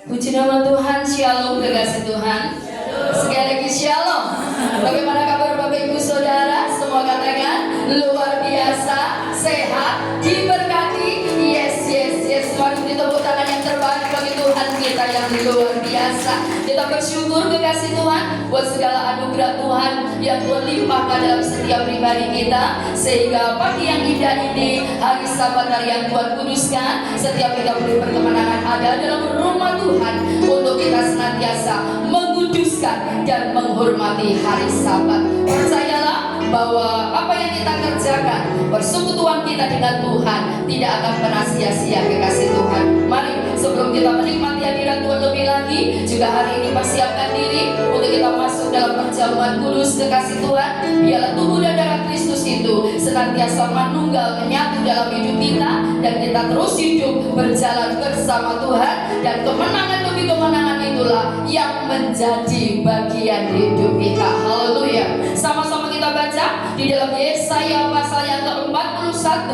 Puji nama Tuhan, shalom kekasih Tuhan. Sekali lagi shalom. Bagaimana kabar Bapak Ibu Saudara? Semua katakan luar biasa, sehat, diberkati. Yes. Mari kita tepuk tangan yang terbaik bagi Tuhan kita yang luar biasa. Kita bersyukur kekasih Tuhan buat segala anugerah Tuhan yang Tuhan limpahkan dalam setiap pribadi kita, sehingga pagi yang indah ini, hari Sabat hari yang Tuhan kuduskan, setiap kita boleh berkemenangan ada dalam rumah Tuhan untuk kita senantiasa menguduskan dan menghormati hari Sabat. Percayalah bahwa apa yang kita kerjakan, persekutuan kita dengan Tuhan tidak akan pernah sia-sia kekasih Tuhan. Mari sebelum kita menikmati hadirat Tuhan lebih lagi, juga hari ini persiapkan diri untuk kita masuk dalam perjamuan kudus kekasih Tuhan. Biarlah tubuh dan darah Kristus itu senantiasa manunggal menyatu dalam hidup kita, dan kita terus hidup berjalan bersama Tuhan, dan kemenangan demi kemenangan itulah yang menjadi bagian hidup kita. Haleluya. Sama-sama kita baca di dalam Yesaya pasal yang ke-41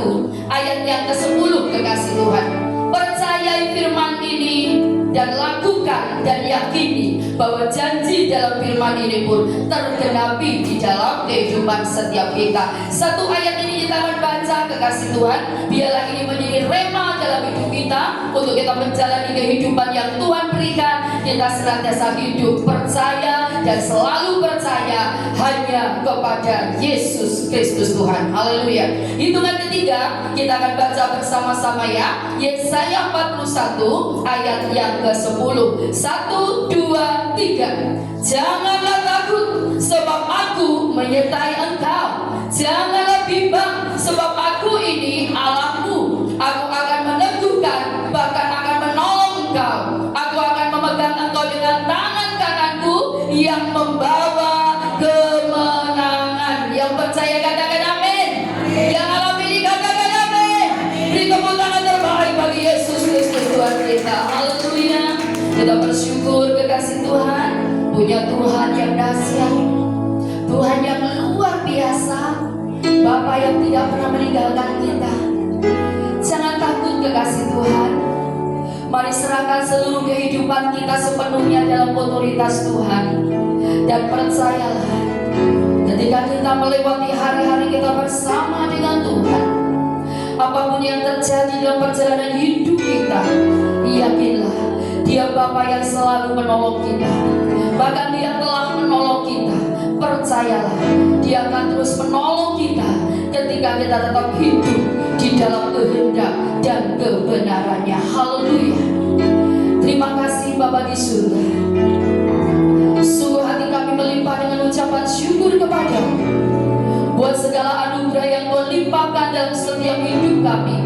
ayat yang ke-10 kekasih Tuhan. Percayai firman ini dan lakukan dan yakini bahwa janji dalam firman ini pun tergenapi di dalam kehidupan setiap kita. Satu ayat ini kita akan baca kekasih Tuhan. Biarlah ini menjadi rema dalam hidup kita untuk kita menjalani kehidupan yang Tuhan berikan. Kita senantiasa hidup percaya dan selalu percaya hanya kepada Yesus Kristus Tuhan. Haleluya. Hitungan ketiga kita akan baca bersama-sama ya. Yesaya 41 ayat yang ke-10. 1, 2, 3. Janganlah takut sebab aku menyertai engkau. Janganlah bimbang sebab aku ini Allahmu. Aku akan meneguhkan, bahkan akan menolong engkau. Aku akan memegang engkau dengan tangan kananku yang membawa kemenangan. Yang percaya katakan amin. Yang alami ini katakan amin. Beri tepuk tangan terbaik bagi Yesus Kristus Tuhan kita. Haleluya. Kita bersyukur kekasih Tuhan, punya Tuhan yang dahsyat, Tuhan yang luar biasa, Bapa yang tidak pernah meninggalkan kita. Jangan takut kekasih Tuhan. Mari serahkan seluruh kehidupan kita sepenuhnya dalam otoritas Tuhan. Dan percayalah, ketika kita melewati hari-hari kita bersama dengan Tuhan, apapun yang terjadi dalam perjalanan hidup kita, yakinlah Dia Bapa yang selalu menolong kita. Bahkan Dia telah menolong kita. Percayalah, Dia akan terus menolong kita ketika kita tetap hidup di dalam kehendak dan kebenarannya. Haleluya. Terima kasih Bapa di surga. Sungguh hati kami melimpah dengan ucapan syukur kepadamu buat segala anugerah yang Tuhan limpahkan dalam setiap hidup kami,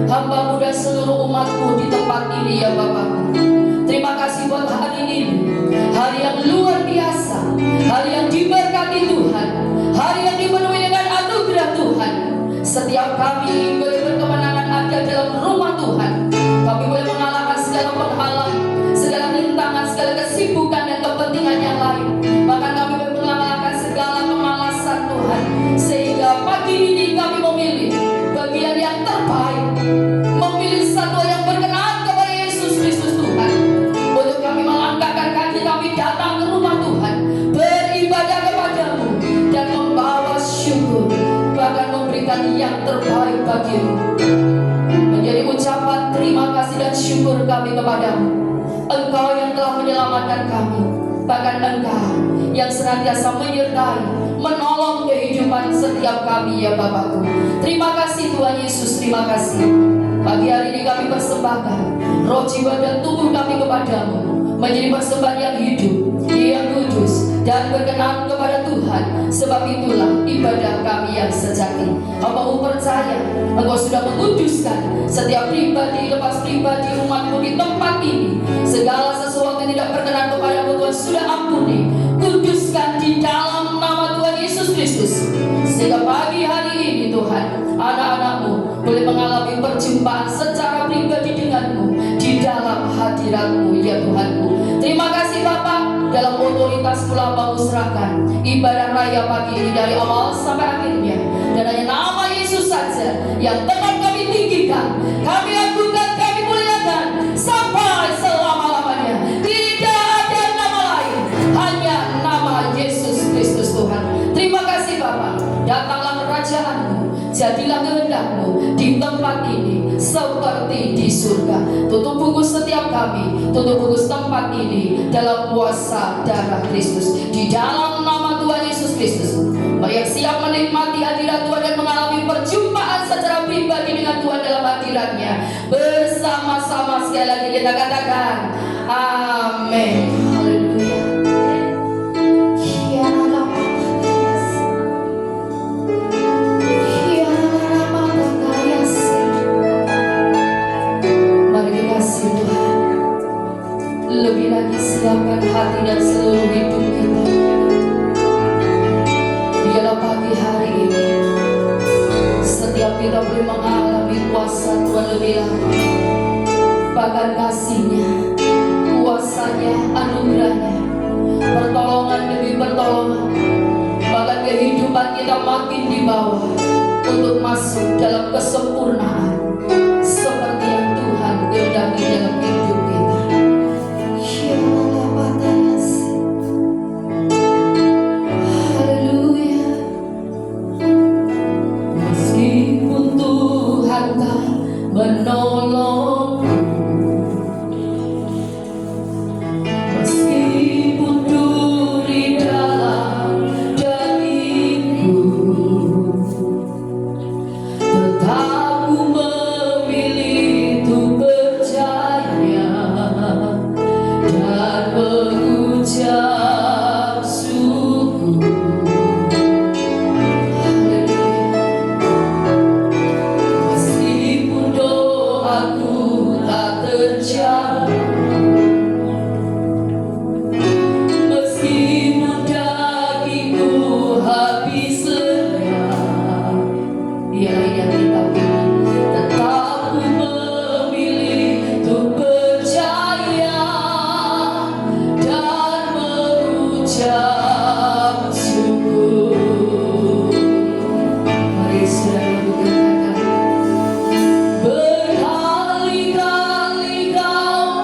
hamba-Mu dan seluruh umat-Mu di tempat ini ya Bapa. Terima kasih buat hari ini, hari yang luar biasa, hari yang diberkati Tuhan, hari yang dipenuhi dengan anugerah Tuhan. Setiap kami boleh berkemenangan ada dalam rumah Tuhan. Kami boleh mengalahkan segala penghalang, segala rintangan, segala kesibukan dan kepentingan yang lain. Bahkan kami boleh mengalahkan segala kemalasan Tuhan. Sehingga pagi ini kami memilih bagian yang terbaik, memilih satu yang berkenan kepada Yesus Kristus Tuhan. Untuk kami melangkahkan kaki kami datang ke rumah Tuhan, beribadah kepadamu dan membawa syukur, bahkan memberikan yang terbaik bagimu. Menjadi ucapan terima kasih dan syukur kami kepadamu. Engkau yang telah menyelamatkan kami, bahkan Engkau yang senantiasa menyertai, menolong kehidupan setiap kami ya Bapakku. Terima kasih Tuhan Yesus, terima kasih. Pagi hari ini kami persembahkan roh, jiwa dan tubuh kami kepadamu, menjadi persembahan yang hidup, yang kudus dan berkenan kepada Tuhan. Sebab itulah ibadah kami yang sejati. Hamba-Mu percaya Engkau sudah menguduskan setiap pribadi lepas pribadi umat-Mu di tempat ini. Segala sesuatu yang tidak berkenan kepada-Mu Tuhan sudah ampuni, kuduskan di dalam nama Tuhan Yesus Kristus. Sehingga pagi hari ini Tuhan, anak-anak-Mu boleh mengalami perjumpaan secara pribadi dengan-Mu di dalam hadirat-Mu ya Tuhanku. Terima kasih Bapa. Dalam otoritas pula hamba-Mu serahkan ibadah raya pagi ini dari awal sampai akhirnya. Dan hanya nama Yesus saja yang tetap kami tinggikan, kami agungkan, kami muliakan sampai selama-lamanya. di surga. Tutup bungkus setiap kami, tutup bungkus tempat ini dalam kuasa darah Kristus, di dalam nama Tuhan Yesus Kristus. Yang siap menikmati hadirat Tuhan dan mengalami perjumpaan secara pribadi dengan Tuhan dalam hadiratnya, bersama-sama sekali lagi kita katakan amin. Haleluya. Mari kita kasih Tuhan. Lebih lagi siapkan hati dan seluruh hidup kita. Biarlah pagi hari ini setiap kita boleh mengalami kuasa Tuhan lebih lagi, bahkan kasih-Nya, kuasanya, anugerahnya, pertolongan demi pertolongan, bahkan kehidupan kita makin dibawa untuk masuk dalam kesempurnaan seperti yang Tuhan kehendaki dalam hidup kita. Menolong, meskipun duri dalam dagingku, tetap ku memilih untuk percaya dan mengucap syukur. Berkali-kali kau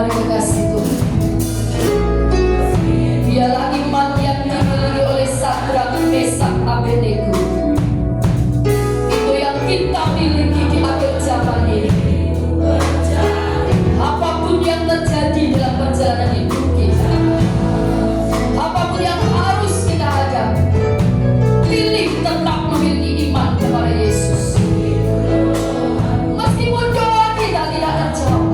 Mari kekasih Tuhan, biarlah iman yang dimiliki oleh Sadrak, Mesak, Abednego itu yang kita miliki di akhir zaman ini. Apapun yang terjadi dalam perjalanan hidup kita, apapun yang harus kita hadapi, pilih tetap memiliki iman kepada Yesus. Meskipun doa kita tidak terjawab,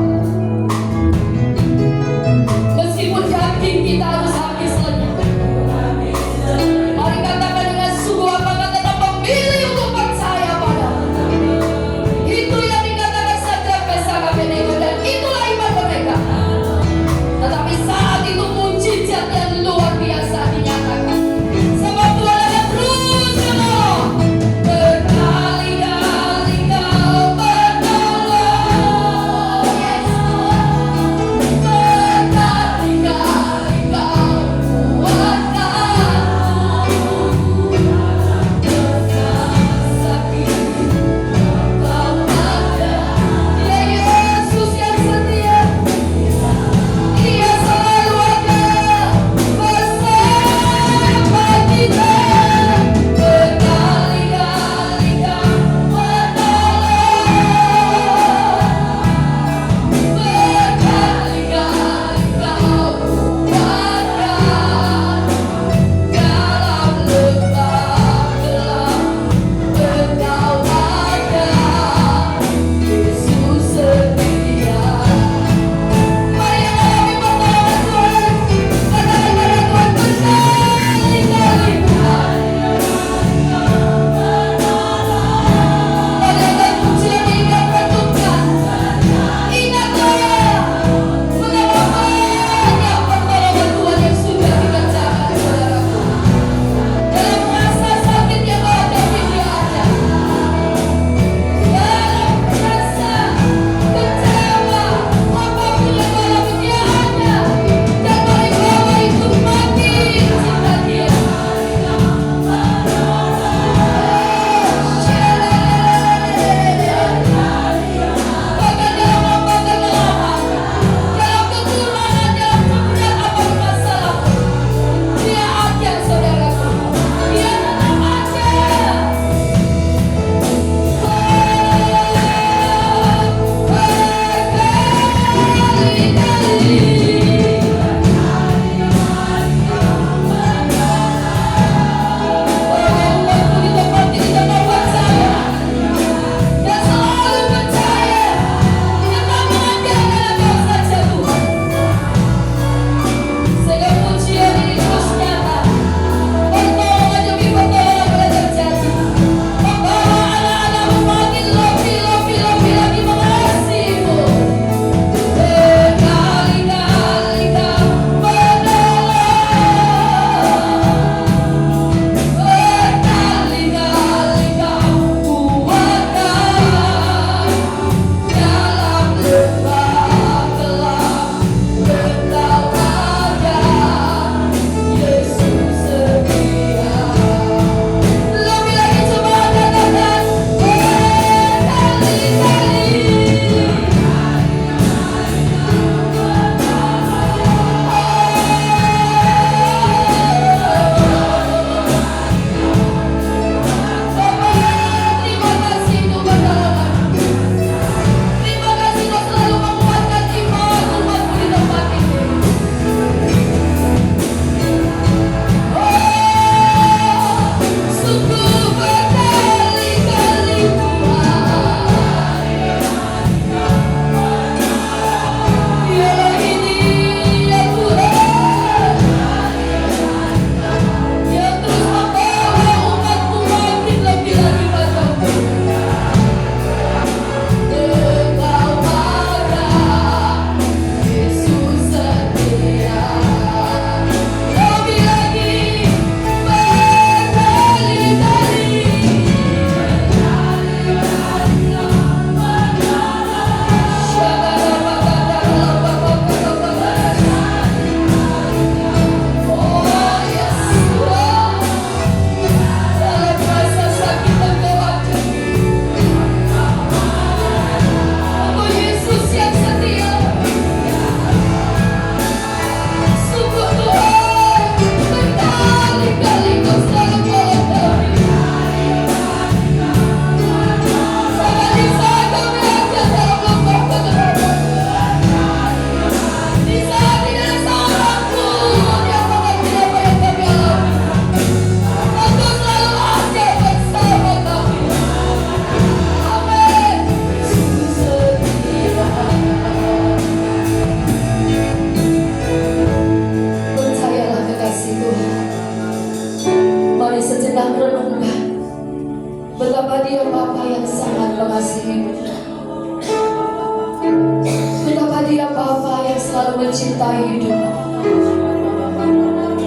selalu mencintai hidup?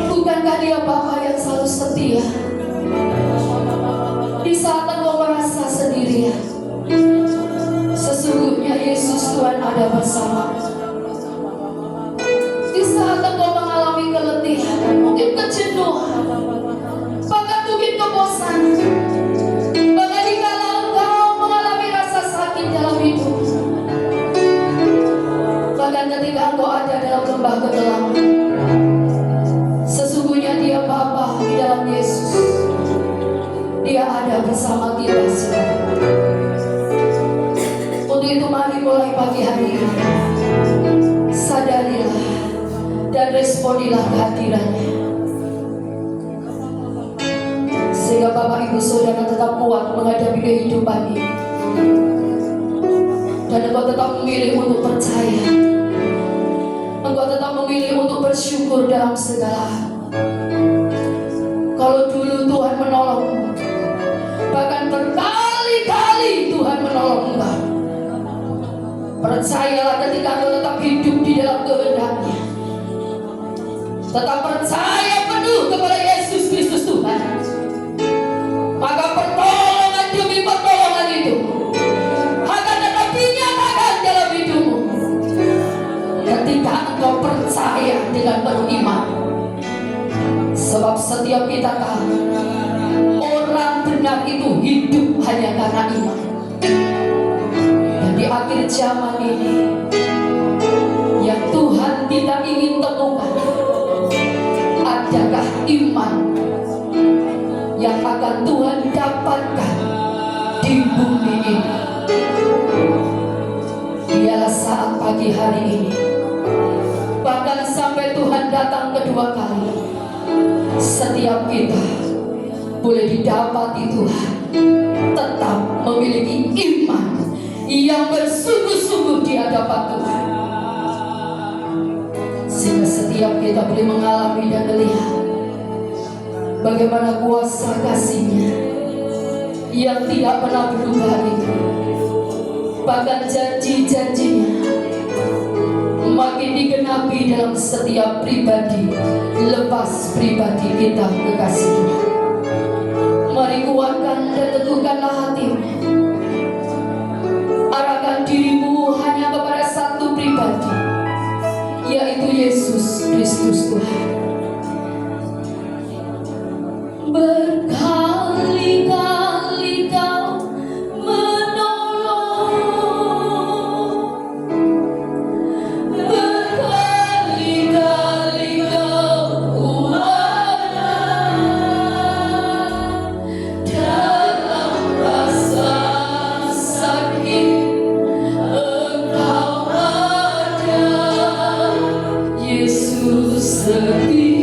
Bukankah Dia Bapa yang selalu setia? Di saat engkau merasa sendirian, sesungguhnya Yesus Tuhan ada bersama. Di saat engkau mengalami keletihan, mungkin kejenuhan, bahkan mungkin kebosanan, bahkan dikala engkau mengalami rasa sakit dalam hidup, bahkan ketika engkau ada dalam lembah kegelapan, sesungguhnya Dia Bapa di dalam Yesus, Dia ada bersama kita semua. Untuk itu mari mulai pagi hari ini, sadarilah dan responilah kehadirannya, sehingga Bapak Ibu Saudara tetap kuat menghadapi kehidupan ini, dan engkau tetap memilih untuk percaya, engkau tetap memilih untuk bersyukur dalam segala hal. Kalau dulu Tuhan menolongmu, bahkan berkali-kali Tuhan menolong engkau, percayalah ketika engkau tetap hidup di dalam kehendak-Nya, tetap percaya penuh kepada Yesus Kristus Tuhan, maka pertolongan demi pertolongan itu akan tetap dinyatakan dalam hidupmu ketika engkau percaya dengan penuh iman. Sebab setiap kita tahu orang benar itu hidup hanya karena iman. Dan di akhir zaman ini, yang Tuhan kita ingin temukan adalah iman yang akan Tuhan dapatkan di bumi ini. Biarlah saat pagi hari ini, bahkan sampai Tuhan datang kedua kali, setiap kita boleh didapati Tuhan tetap memiliki iman yang bersungguh-sungguh di hadapan Tuhan, sehingga setiap kita boleh mengalami dan melihat bagaimana kuasa kasih-Nya yang tidak pernah berubah itu, bahkan janji-janji-Nya makin digenapi dalam setiap pribadi lepas pribadi kita, kekasih Tuhan. Mari kuatkan dan teguhkanlah hatimu, arahkan dirimu hanya kepada satu pribadi, yaitu Yesus Kristus Tuhan. Berkali-kali Kau menolong, berkali-kali Kau kuatkan, dalam rasa sakit Engkau ada, Yesus setia.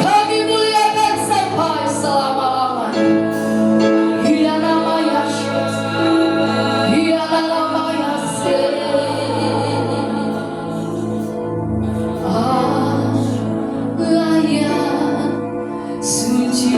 Kami muliakan sampai selama-lamanya. Dia nama Yesus, dia nama Yesus. Allah yang suci.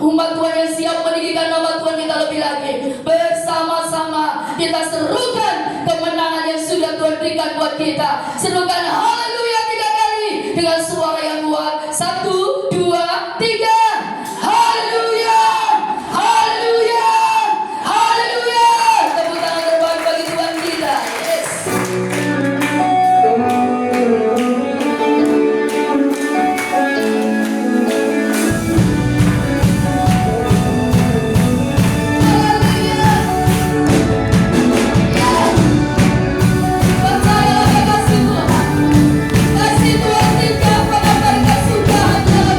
Umat Tuhan yang siap meninggikan nama Tuhan kita lebih lagi. Bersama-sama kita serukan kemenangan yang sudah Tuhan berikan buat kita. Serukan haleluya 3 kali dengan suara yang kuat. 1, 2, 3. Haleluya, haleluya, haleluya. Tepuk tangan terbaik bagi Tuhan kita. Yes. Kasih Tuhan tinggal pada mereka sudah ada.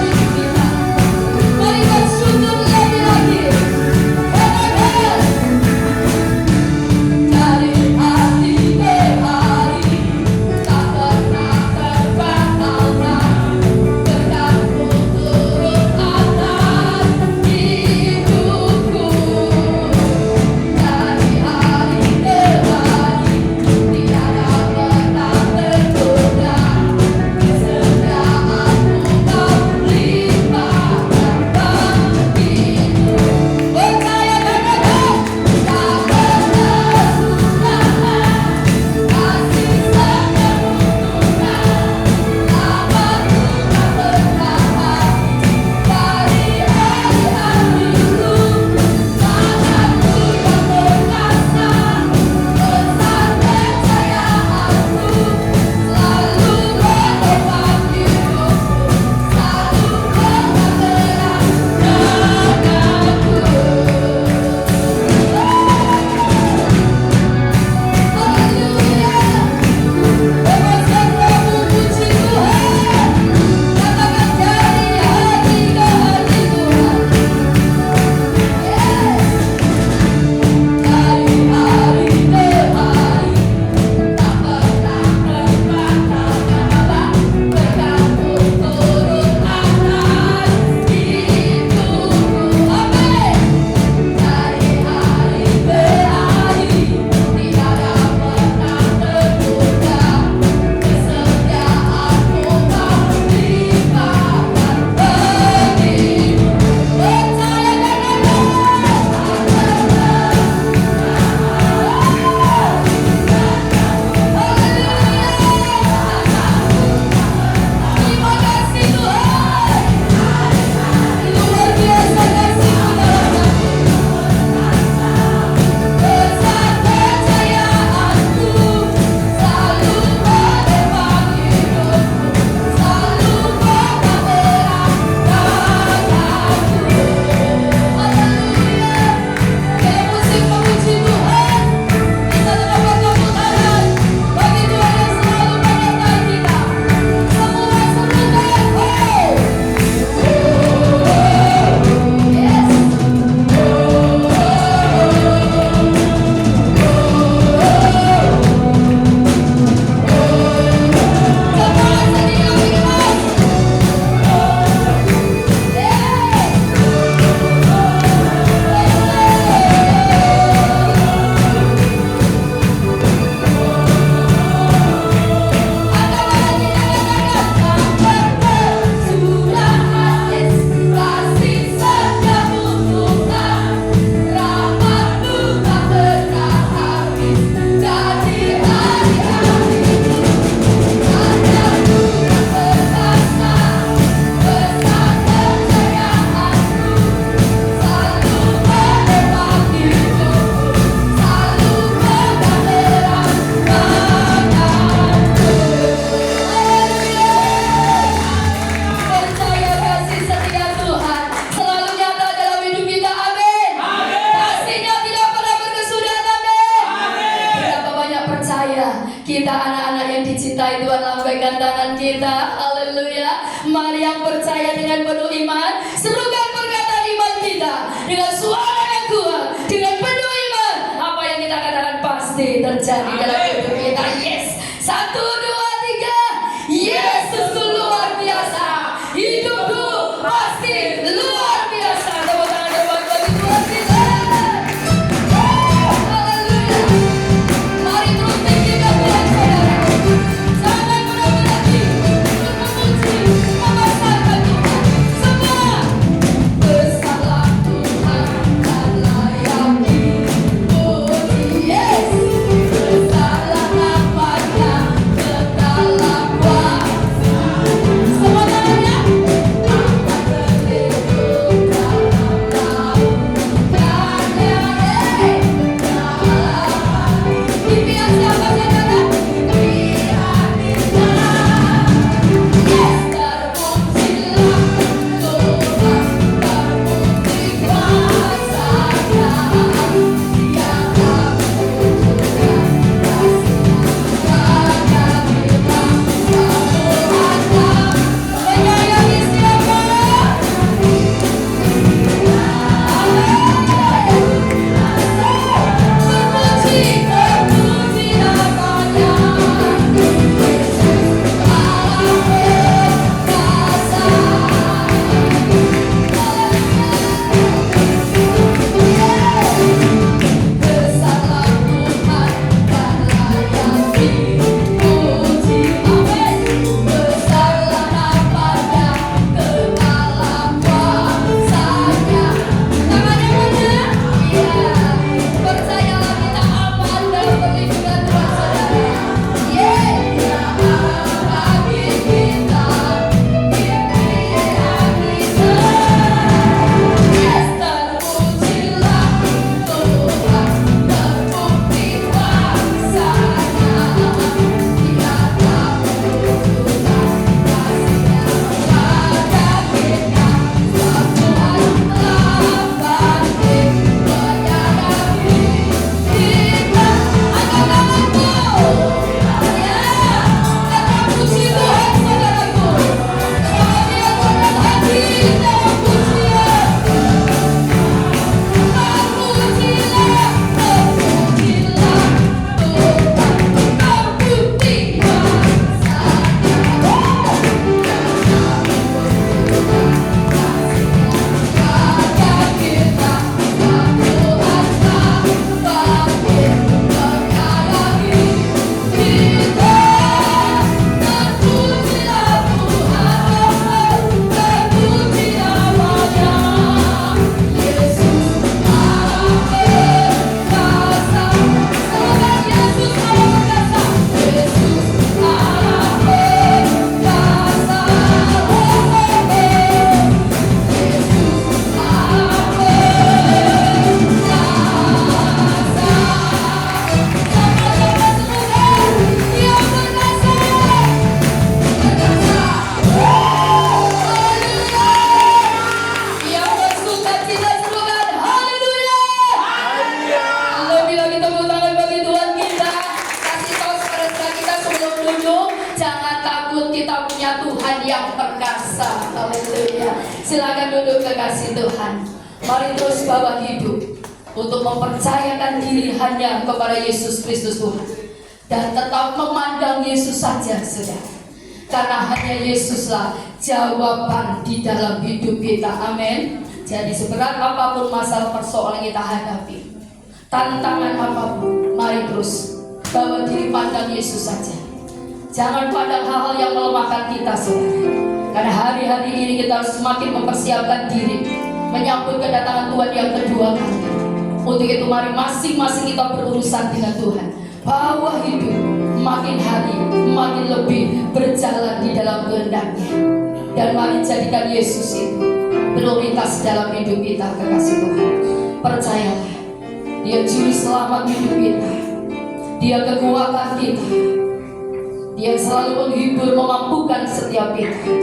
kita. Haleluya. Mari yang percaya dengan penuh iman, serukan perkataan iman kita dengan suara yang kuat, dengan penuh iman. Apa yang kita katakan pasti terjadi dalam hidup kita. Yes. 1, 2, 3. Yesus luar biasa. Hidupku pasti luar biasa. Tepuk tangan terbaik bagi Tuhan kita. Haleluya. Mari terus tinggikan Tuhan saudara. Jangan pernah berhenti untuk memuji, memasarkan Tuhan. Semua bersalah Tuhan dan layak dipuji. Yes. Bersalah nampaknya dalam kuasa. Semua tangannya akan berlindung dalam naungannya. Impian siapa saudara? Impian kita. Yes, terpujilah Tuhan, terpuji kuasa-Nya. Dia tak menunjukkan kasih-Nya kita satu aja. Menyayangi siapa? Terpuji, terpuji namanya. Bersalah Tuhan dan layak dipuji. Amin. Bersalah nampaknya dalam kuasa-Nya. Tangannya mana? Iya. Percayalah kita aman dalam perlindungan Tuhan saudara. Yeay. Bagi kita impian kita. Yes, terpujilah Tuhan, terbukti kuasa-Nya. Dia tak menunjukkan kasih-Nya pada kita. Sebab Tuhan telah bangkit menyertai kita. Angkat tanganmu. Ya, kata puji Tuhan saudaraku. Kalau dia berat hati dalam pujian. Terpujilah, terpujilah Tuhan, terbukti kuasa-Nya. Pada kita, sebab Tuhan telah bangkit menyertai kita. Terpujilah Tuhan, terpuji namanya. Yesus Allah perkasa. Selamat Yesus Allah perkasa. Yesus Allah perkasa. Yesus Allah perkasa. Sama-sama semoga Dia perkasa. Haleluya. Yang bersuka cita serukan haleluya. Lebih lagi tepuk tangan bagi Tuhan kita. Kasih tahu kepada kita sebelum duduk, jangan takut, kita punya Tuhan yang perkasa. Haleluya. Silakan duduk kekasih Tuhan. Mari terus bawa hidup untuk mempercayakan diri hanya kepada Yesus Kristus Tuhan. Dan tetap memandang Yesus saja saudara. Karena hanya Yesuslah jawaban di dalam hidup kita. Amin. Jadi seberat apapun masalah persoalan kita hadapi, tantangan apapun, mari terus bawa diri pandang Yesus saja. Jangan pandang hal-hal yang melemahkan kita saudara. Karena hari-hari ini kita harus semakin mempersiapkan diri menyambut kedatangan Tuhan yang kedua kali. Untuk itu mari masing-masing kita berurusan dengan Tuhan. Bawa hidup makin hari makin lebih berjalan di dalam kehendak-Nya. Dan mari jadikan Yesus itu prioritas dalam hidup kita, kekasih Tuhan. Percayalah, Dia juru selamat hidup kita, Dia kekuatan kita, Dia selalu menghibur, memampukan setiap kita.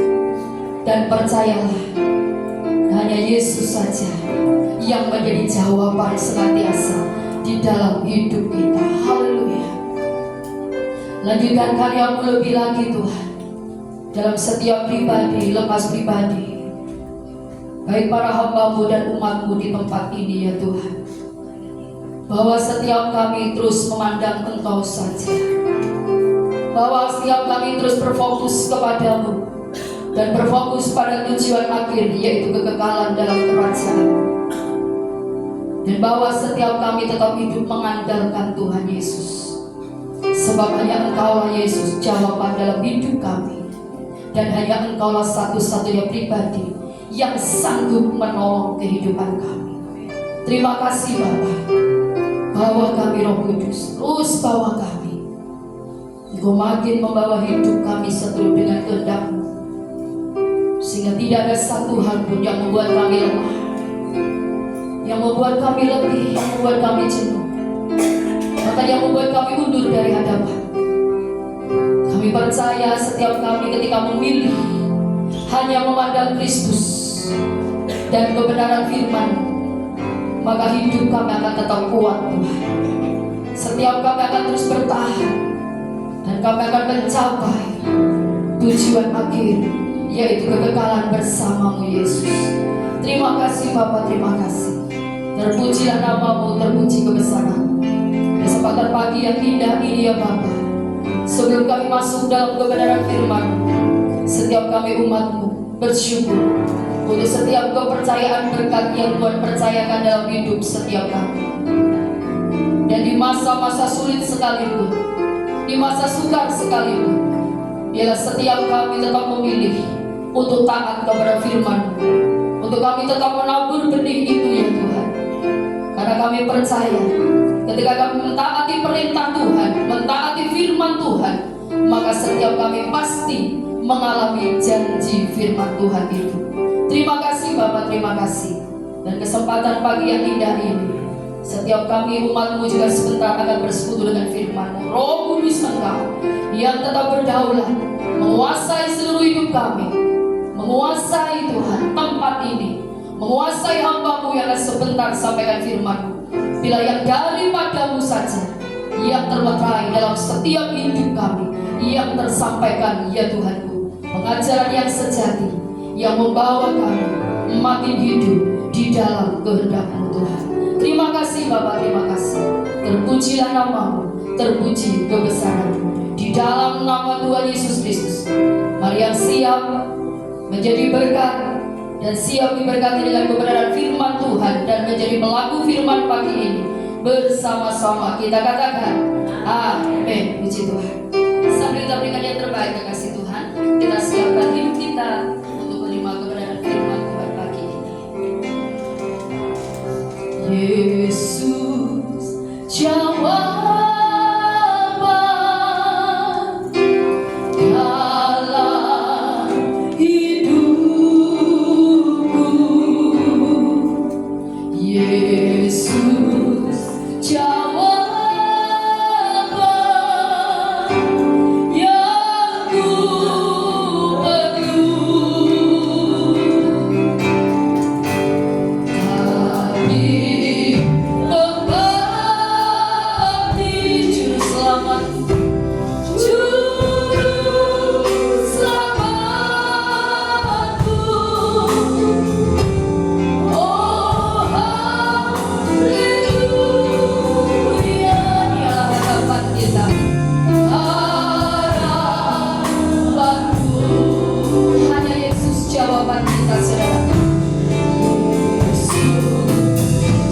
Dan percayalah, hanya Yesus saja yang menjadi jawaban senantiasa di dalam hidup kita. Haleluya. Lanjutkan karya-Mu lebih lagi Tuhan. dalam setiap pribadi, lepas pribadi, baik para hamba-Mu dan umat-Mu di tempat ini ya Tuhan, bahwa setiap kami terus memandang Engkau saja, bahwa setiap kami terus berfokus kepada-Mu dan berfokus pada tujuan akhir, yaitu kekekalan dalam kerajaan, dan bahwa setiap kami tetap hidup mengandalkan Tuhan Yesus, sebab hanya Engkaulah Yesus jawaban dalam hidup kami, dan hanya Engkaulah satu-satunya pribadi yang sanggup menolong kehidupan kami. Terima kasih Bapa, bawa kami Roh Kudus, terus bawa kami. Engkau makin membawa hidup kami seturut dengan kehendak-Mu, sehingga tidak ada satu hal pun yang membuat kami lemah, yang membuat kami letih, yang membuat kami jenuh, bahkan yang membuat kami undur dari hadapan. Kami percaya setiap kami ketika memilih hanya memandang Kristus dan kebenaran firman, maka hidup kami akan tetap kuat Tuhan. Setiap kami akan terus bertahan, dan kami akan mencapai tujuan akhir, yaitu kekekalan bersama-Mu Yesus. Terima kasih Bapa, terima kasih. Terpujilah nama-Mu, terpuji kebesaran. Kesempatan pagi yang indah ini ya Bapa, sebelum kami masuk dalam kebenaran firman, setiap kami umat-Mu bersyukur untuk setiap kepercayaan berkat yang Tuhan percayakan dalam hidup setiap kami. Dan di masa-masa sulit sekalipun, di masa sukar sekalipun, ialah setiap kami tetap memilih untuk taat kepada firman-Mu, untuk kami tetap menabur benih itu ya Tuhan. Karena kami percaya ketika kami mentaati perintah Tuhan, mentaati firman Tuhan, maka setiap kami pasti mengalami janji firman Tuhan itu. Terima kasih Bapak, terima kasih. Dan kesempatan pagi yang indah ini, setiap kami umat-Mu juga sebentar akan bersekutu dengan firman-Mu. Roh Kudus Engkau yang tetap berdaulat, menguasai seluruh hidup kami, menguasai Tuhan tempat ini, menguasai hamba-Mu yang akan sebentar sampaikan firman-Mu. Bila yang daripada-Mu saja yang terlerai dalam setiap hidup kami, yang tersampaikan ya Tuhanku, pengajaran yang sejati yang membawa kami makin hidup di dalam kehendak-Mu Tuhan. Terima kasih Bapak, terima kasih. Terpujilah nama-Mu, terpuji kebesaran-Mu. Di dalam nama Tuhan Yesus Kristus, mari yang siap menjadi berkat dan siap diberkati dengan kebenaran firman Tuhan dan menjadi pelaku firman pagi ini, bersama-sama kita katakan amin. Puji Tuhan. Sambil kita berikan yang terbaik kasih Tuhan, kita siapkan hidup kita untuk menerima kebenaran firman Tuhan pagi ini. Yesus jawaban dalam hidupku. Yesus jawaban yang ku perlu. Hanya Yesus jawaban kita, saudara. Yesus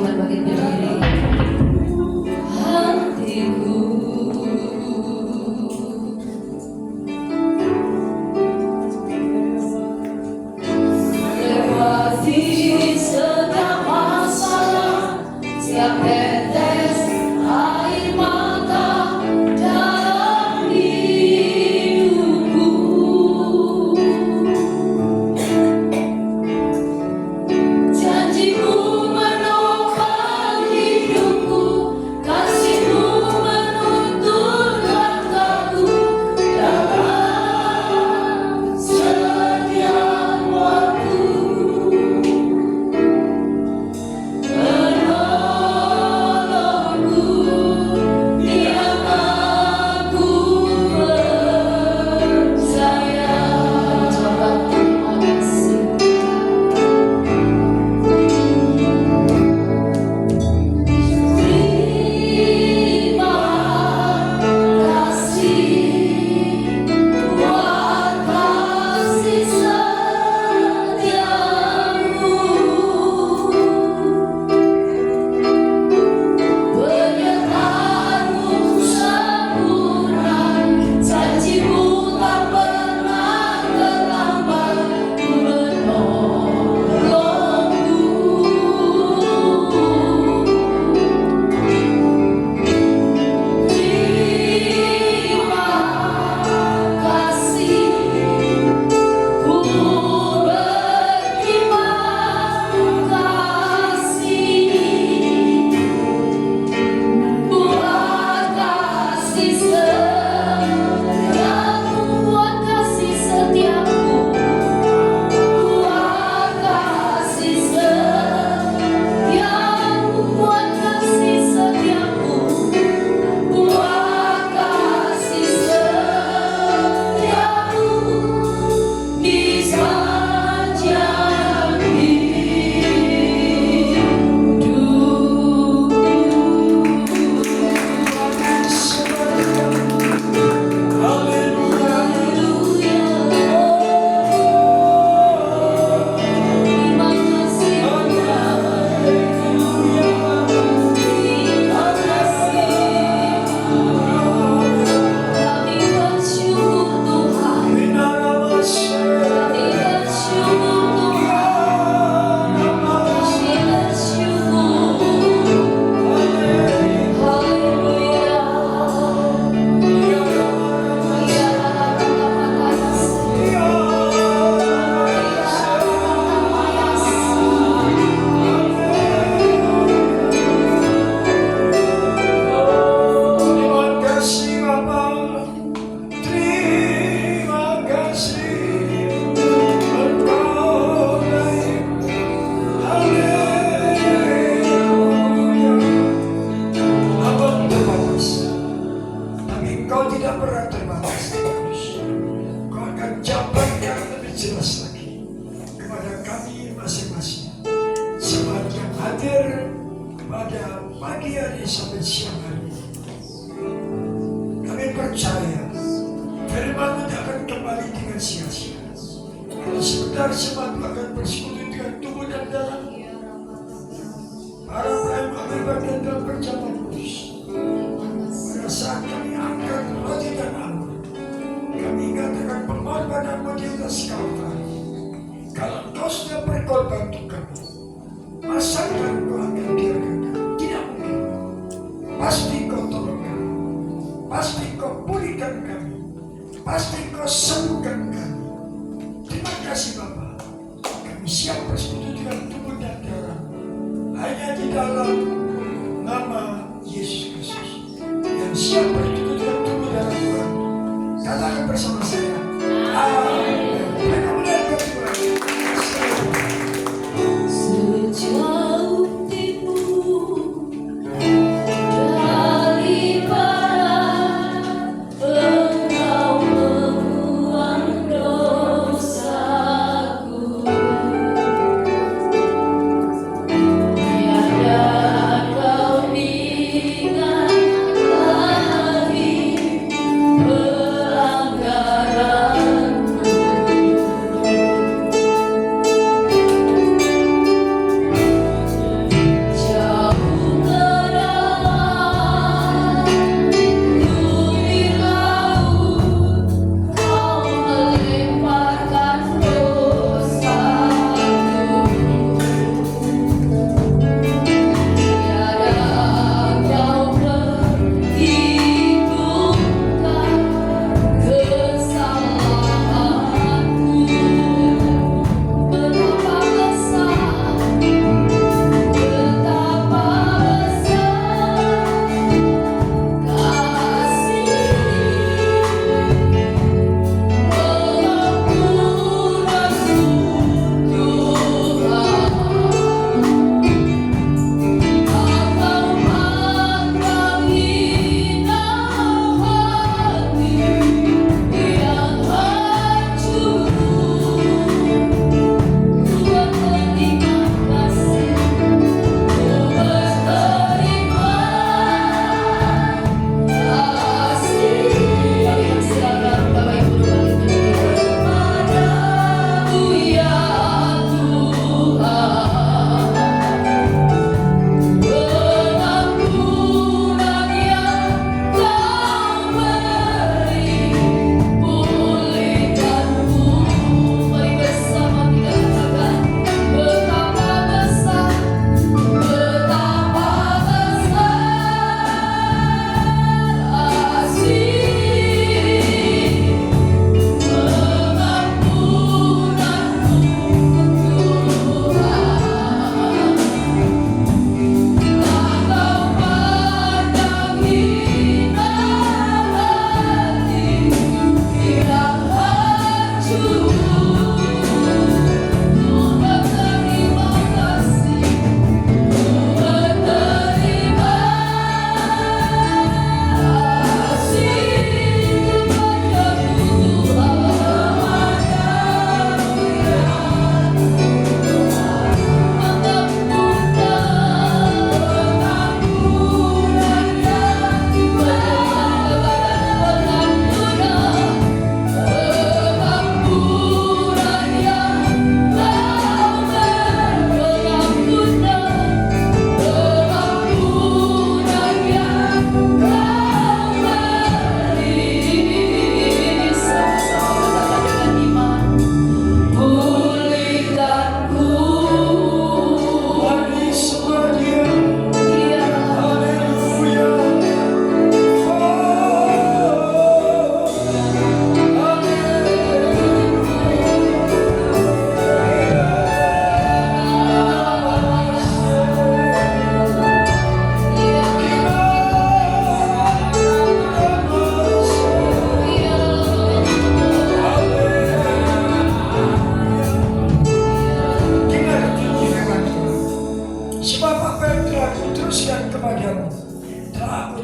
Tuhan bagi berdiri. Hatiku melewati setiap masalah, setiap tetes air mata dalam hidupku. Janjimu menopang hidupku, kasihmu menuntun langkahku dalam setiap waktu. Menolongku yang aku percaya. Coba terima kasih. Terima kasih buat kasih setiamu, penyertaanmu sempurna, janjimu tak pernah terlambat menolongku. Terima kasih, ku berterima kasih buat kasih setiamu, buat kasih setiamu, buat kasih setiamu, buat kasih setiamu, buat kasih setiamu di sepanjang Engkau tidak pernah terbatas. Kau akan jabarkan lebih jelas lagi kepada kami masing-masing. Selamat yang hadir pada pagi hari sampai siang hari. Kami percaya firman tidak akan kembali dengan sia-sia. Sebentar sembah akan bersekutu dengan tubuh dan darah. Para pelayan ambil bagian dalam perjamuan kudus. Pada saat kami angkat roti dan anggur, kami ingatkan pengorbananmu di atas Kalvari. Kalau engkau sudah berkorban untuk kami, masakah engkau akan biarkan kami? Tidak mungkin. Pasti kau tolong kami, pasti kau pulihkan kami, pasti kau sembuhkan kami. Terima kasih Bapa. Kami siap bersekutu dengan tubuh dan darah hanya di dalam nama Yesus Kristus yang siap bersekutu dengan tubuh darah Tuhan. Katakan bersama saya, amin. Mereka melihat Tuhan. Sejauh timur dari barat, Engkau membuang dosaku. Tiada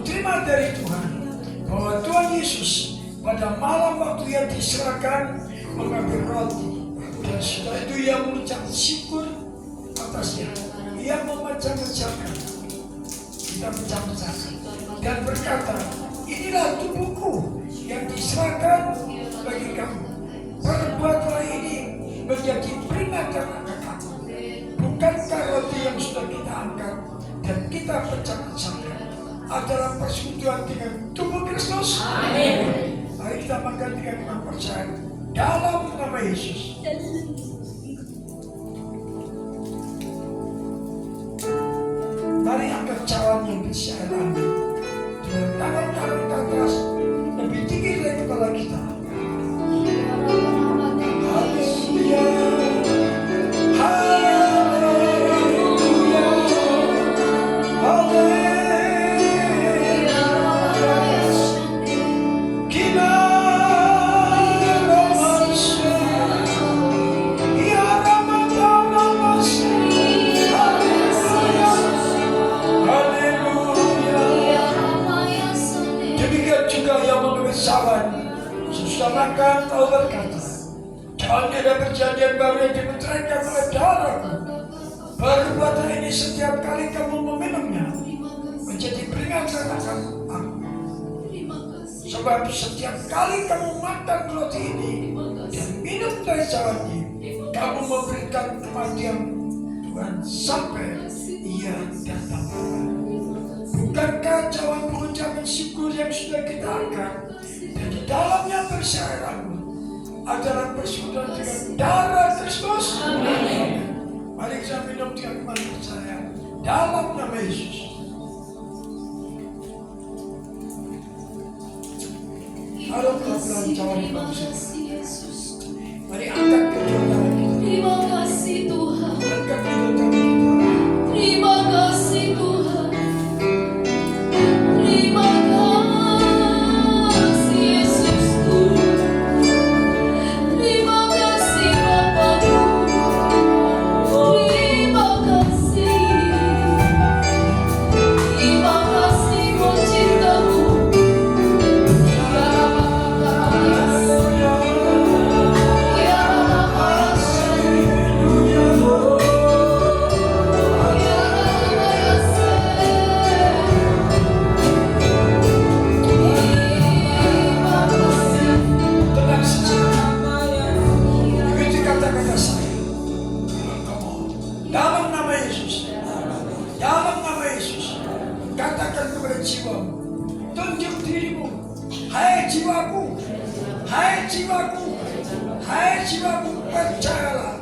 terima dari Tuhan bahwa Tuhan Yesus pada malam waktu yang diserahkan mengambil roti, dan setelah itu ia mengucap syukur atasnya, ia memecah-mecahkan, kita pecah-pecahkan dan berkata, inilah tubuhku yang diserahkan bagi kamu, perbuatlah ini menjadi peringatan akan aku. Bukankah roti yang sudah kita angkat dan kita pecah-pecahkan adalah persekutuan dengan tubuh Kristus? Amin. Mari kita makan dengan iman percaya dalam nama Yesus. Mari angkat cawan yang bisa ambil dengan tangan ke atas lebih tinggi dari kepala kita. Haleluya, haleluya, haleluya. Sesudah makan kau berkata, jangan ada perjanjian baru yang dimeteraikan oleh darahku. Perbuatan ini setiap kali kamu meminumnya menjadi peringatan akan aku. Sebab setiap kali kamu makan roti ini dan minum dari cawan ini, kamu memberikan kematian Tuhan sampai ia datang. Bukankah cawan pengucapan syukur yang sudah kita angkat dan di dalamnya bersyarat adalah persekutuan dengan darah Kristus? Amin. Mari kita minum dengan iman percaya dalam nama Yesus. Halo pelan-pelan cawan yang bagus. Mari angkat kedua tangan kita. Terima kasih Tuhan. Angkat kedua tangan kita. Terima kasih Tuhan. Terima kasih Yesusku. Terima kasih Bapakku. Terima kasih. Terima kasih penciptaku. Tenang sejenak. Ikuti kata-kata saya. Dalam nama Yesus. Dalam nama Yesus. Katakan kepada jiwamu. Tunjuk dirimu. Hai jiwaku. Hai jiwaku. Hai jiwaku. Percayalah.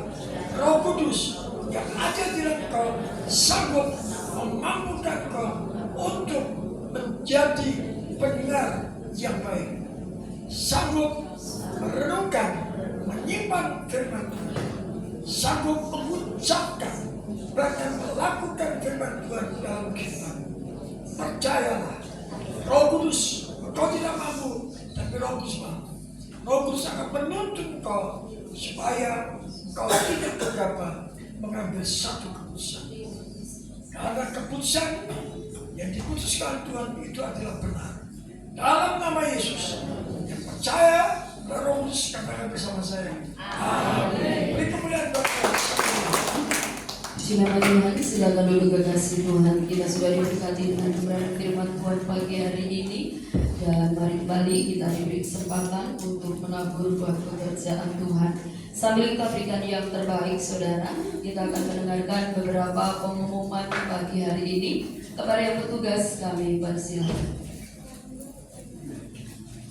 Roh Kudus yang ada di dalam kau sanggup memampukan kau untuk menjadi pendengar yang baik, sanggup merenungkan, menyimpan firman Tuhan, sanggup mengucapkan, bahkan melakukan firman Tuhan dalam kehidupan. Percayalah, Roh Kudus, kau tidak mampu, tapi Roh Kudus mampu. Roh Kudus akan menuntun kau supaya kau tidak gegabah mengambil satu keputusan. Karena keputusan yang diputuskan Tuhan itu adalah benar. Dalam nama Yesus, yang percaya Roh Kudus katakan bersama saya. Amin. Beri kemuliaan bagi Puji nama Tuhan, silakan duduk kekasih Tuhan. Kita sudah diberkati dengan kebenaran firman Tuhan pagi hari ini. Dan mari kembali kita diberi kesempatan untuk menabur buat pekerjaan Tuhan. Sambil kita berikan yang terbaik saudara, kita akan mendengarkan beberapa pengumuman pagi hari ini. Kepada yang bertugas kami persilakan.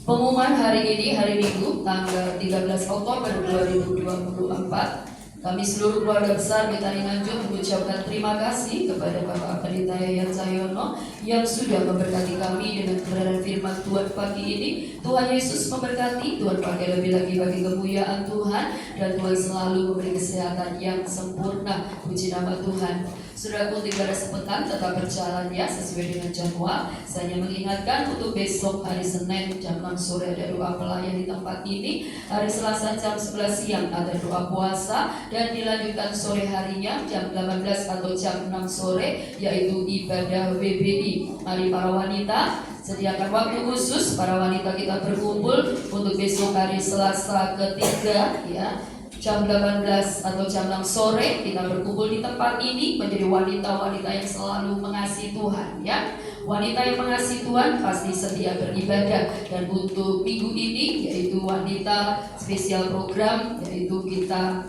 Pengumuman hari ini, hari Minggu, tanggal 13 Oktober 2024. Kami seluruh keluarga besar Betani Nganjuk mengucapkan terima kasih kepada Bapak Pendeta Yayan Cahyono yang sudah memberkati kami dengan kebenaran firman Tuhan pagi ini. Tuhan Yesus memberkati, Tuhan pakai lebih lagi bagi kemuliaan Tuhan, dan Tuhan selalu memberi kesehatan yang sempurna. Puji nama Tuhan. Saudaraku, tinggal sepekan tetap berjalan ya sesuai dengan jadwal. Saya mengingatkan untuk besok hari Senin jam 6 sore ada doa pelayan di tempat ini. Hari Selasa jam 11 siang ada doa puasa. dan dilanjutkan sore harinya jam 18 atau jam 6 sore yaitu ibadah WBI. Mari para wanita sediakan waktu khusus para wanita kita berkumpul untuk besok hari Selasa ketiga ya. Jam 18 atau jam 6 sore kita berkumpul di tempat ini menjadi wanita-wanita yang selalu mengasihi Tuhan ya. Wanita yang mengasihi Tuhan pasti sedia beribadah. Dan untuk minggu ini yaitu wanita spesial program yaitu kita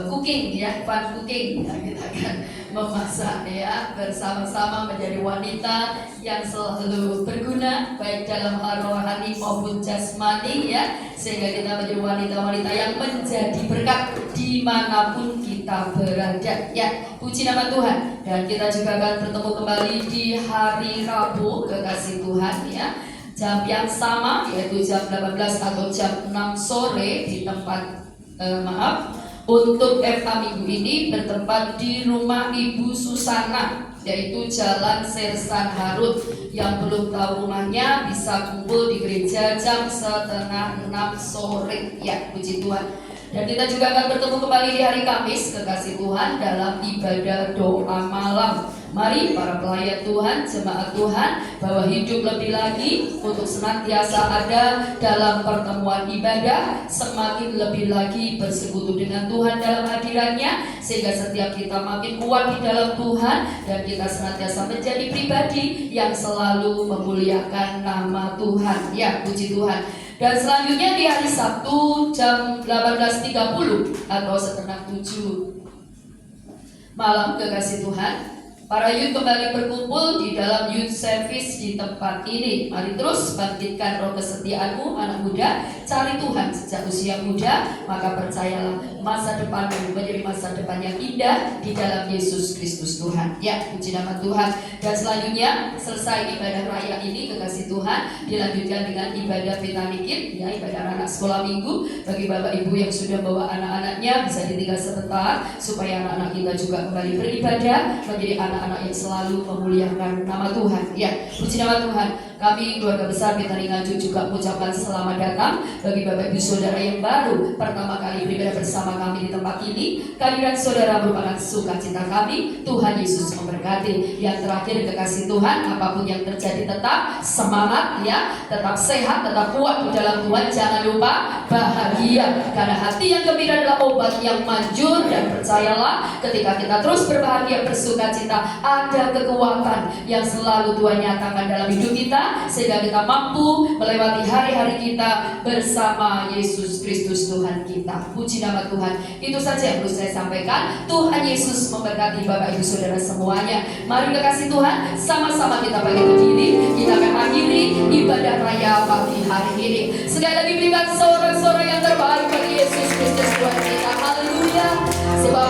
cooking ya, fun cooking ya, kita akan memasak ya bersama-sama menjadi wanita yang selalu berguna baik dalam hal rohani maupun jasmani ya, sehingga kita menjadi wanita-wanita yang menjadi berkat dimanapun kita berada ya. Puji nama Tuhan. Dan kita juga akan bertemu kembali di hari Rabu kekasih Tuhan ya, jam yang sama yaitu jam 18 atau jam 6 sore di tempat untuk FA minggu ini bertempat di rumah Ibu Susana yaitu Jalan Sersan Harut. Yang belum tahu rumahnya bisa kumpul di gereja jam 5:30 sore ya, puji Tuhan. Dan kita juga akan bertemu kembali di hari Kamis kekasih Tuhan dalam ibadah doa malam. Mari para pelayan Tuhan, jemaat Tuhan, bahwa hidup lebih lagi untuk senantiasa ada dalam pertemuan ibadah, semakin lebih lagi bersekutu dengan Tuhan dalam hadirannya, sehingga setiap kita makin kuat di dalam Tuhan dan kita senantiasa menjadi pribadi yang selalu memuliakan nama Tuhan ya, puji Tuhan. Dan selanjutnya di hari Sabtu jam 18.30 atau 6:30 malam kekasih Tuhan, para youth kembali berkumpul di dalam youth service di tempat ini. Mari terus bangkitkan roh kesetiaanmu anak muda, cari Tuhan sejak usia muda, maka percayalah masa depanmu menjadi masa depan yang indah di dalam Yesus Kristus Tuhan ya, puji nama Tuhan. Dan selanjutnya selesai ibadah raya ini kekasih Tuhan, dilanjutkan dengan ibadah Petanikit ya, ibadah anak sekolah minggu. Bagi bapak ibu yang sudah bawa anak-anaknya bisa ditinggal sebentar supaya anak-anak kita juga kembali beribadah menjadi anak-anak yang selalu memuliakan nama Tuhan ya, puji nama Tuhan. Kami keluarga besar Petani Nganjuk juga mengucapkan selamat datang bagi bapak ibu saudara yang baru pertama kali beribadah bersama kami di tempat ini. Kehadiran saudara merupakan sukacita kami. Tuhan Yesus memberkati. Yang terakhir kekasih Tuhan, apapun yang terjadi tetap semangat ya, tetap sehat, tetap kuat di dalam Tuhan. Jangan lupa bahagia, karena hati yang gembira adalah obat yang manjur. Dan percayalah ketika kita terus berbahagia bersukacita, ada kekuatan yang selalu Tuhan nyatakan dalam hidup kita, sehingga kita mampu melewati hari-hari kita bersama Yesus Kristus Tuhan kita. Puji nama Tuhan. Itu saja yang perlu saya sampaikan. Tuhan Yesus memberkati Bapak Ibu Saudara semuanya. Mari kekasih Tuhan, sama-sama kita bangkit berdiri. Kita akan akhiri ibadah raya pagi hari ini. Sekali lagi berikan sorak-sorak yang terbaik bagi Yesus Kristus Tuhan kita. Haleluya. Sebab